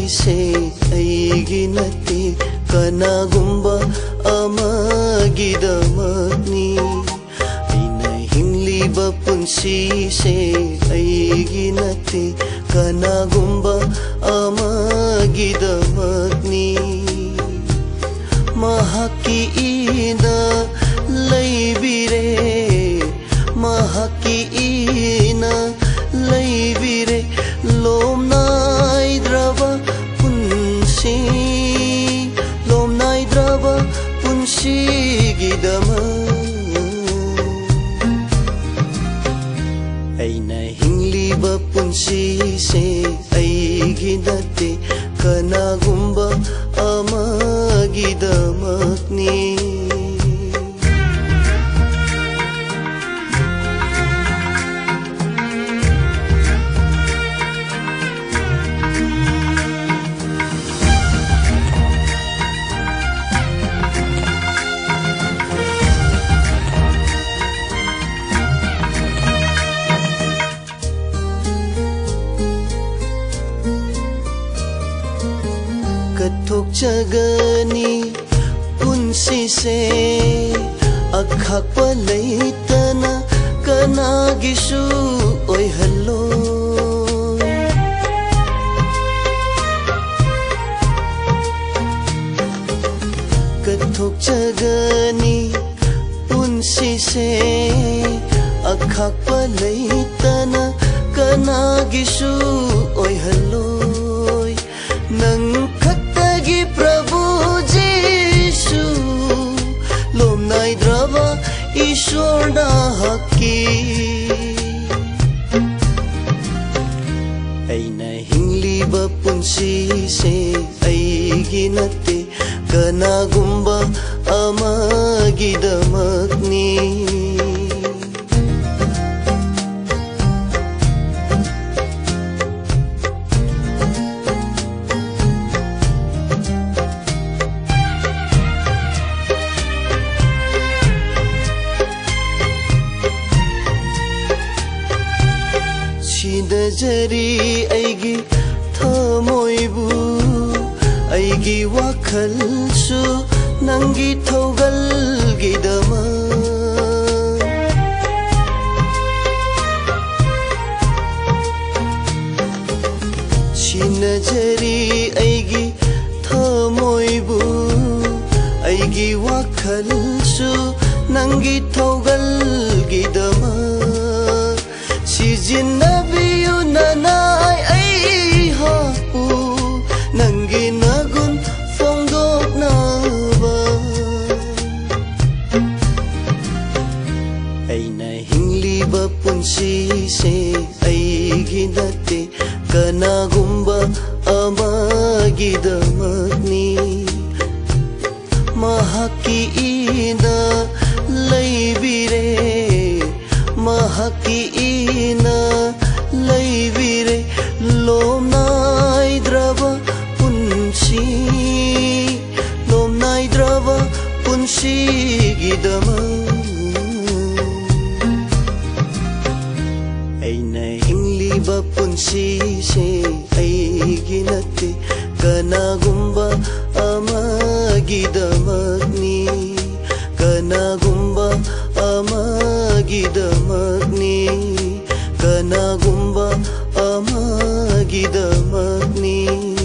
ꯄꯨꯟꯁꯤꯁꯦ ꯑꯩꯒꯤ ꯅꯠꯇꯦ ꯀꯅꯥꯒꯨꯝꯕ ꯑꯃꯒꯤꯗꯃꯛꯅꯤ ꯑꯩꯅ ꯍꯤꯡꯂꯤꯕ ꯄꯨꯟꯁꯤꯁꯦ ꯑꯩꯒꯤ ꯅꯠꯇꯦ ꯀꯅꯥꯒꯨꯝꯕ ꯑꯃꯒꯤꯗꯃꯛꯅꯤ ꯃꯍꯥꯛꯀꯤ ꯏꯅ ꯂꯩꯕꯤꯔꯦ ꯃꯍꯥꯛꯀꯤ ꯏꯅ ꯂꯩꯕꯤꯔꯦ ꯂꯣꯝꯅꯥꯏꯗ꯭ꯔꯕ ꯄꯨꯟꯁꯤ ꯂꯣꯝꯅꯥꯏꯗ꯭ꯔꯕ ꯄꯨꯟꯁꯤꯒꯤꯗꯃꯛ ꯑꯩꯅ ꯍꯤꯡꯂꯤꯕ ꯄꯨꯟꯁꯤꯁꯦ ꯑꯩꯒꯤ ꯅꯠꯇꯦ ꯀꯅꯥꯒꯨꯝꯕ ꯑꯃꯒꯤꯗꯃꯛꯅꯤ ꯀꯠꯊꯣꯛꯆꯒꯅꯤ ꯄꯨꯟꯁꯤꯁꯦ ꯑꯈꯥꯛꯄ ꯂꯩꯇꯅ ꯀꯅꯥꯒꯤꯁꯨ ꯑꯣꯏꯍꯜꯂꯣꯏ ꯀꯠꯊꯣꯛꯆꯒꯅꯤ ꯄꯨꯟꯁꯤꯁꯦ ꯑꯈꯥꯛꯄ ꯂꯩꯇꯅ ꯀꯅꯥꯒꯤꯁꯨ ꯑꯣꯏꯍꯜꯂꯣꯏ ꯅꯪ ꯈꯛꯇꯒꯤ ꯄ꯭ꯔꯚꯨ ꯖꯤꯁꯨ ꯂꯣꯝꯅꯥꯏꯗ꯭ꯔꯕ ꯏꯁꯣꯔꯅ ꯍꯛꯀꯤ ꯑꯩꯅ ꯍꯤꯡꯂꯤꯕ ꯄꯨꯟꯁꯤꯁꯦ ꯑꯩꯒꯤ ꯅꯠꯇꯦ ꯀꯅꯥꯒꯨꯝꯕ ꯑꯃꯒꯤꯗꯃꯛꯅꯤ ꯁꯤꯗꯖꯔꯤ ꯑꯩꯒꯤ ꯊꯃꯣꯏꯕꯨ ꯑꯩꯒꯤ ꯋꯥꯈꯜꯁꯨ ꯅꯪꯒꯤ ꯊꯧꯒꯜꯒꯤꯗꯃꯛ ꯁꯤꯅꯖꯔꯤ ꯑꯩꯒꯤ ꯊꯃꯣꯏꯕꯨ ꯑꯩꯒꯤ ꯋꯥꯈꯜꯁꯨ ꯅꯪꯒꯤ ꯊꯧꯒꯜꯒꯤꯗꯃꯛ 시진나비유 나나이 아이하pu 낭기 나군 퐁독나바 아이나 힝리바 푼시세 아이기 나테 까나굼바 아마기다막니 마하키 이나 레이비레 마하키 이나 레이비레 롬나이드라바 푼시 롬나이드라바 푼시기다마 아이나 힝리바 푼시세 아이기 나테 까나굼바 아마기다막니 까나굼바 아마기다막니 까나굼바 아마기다막니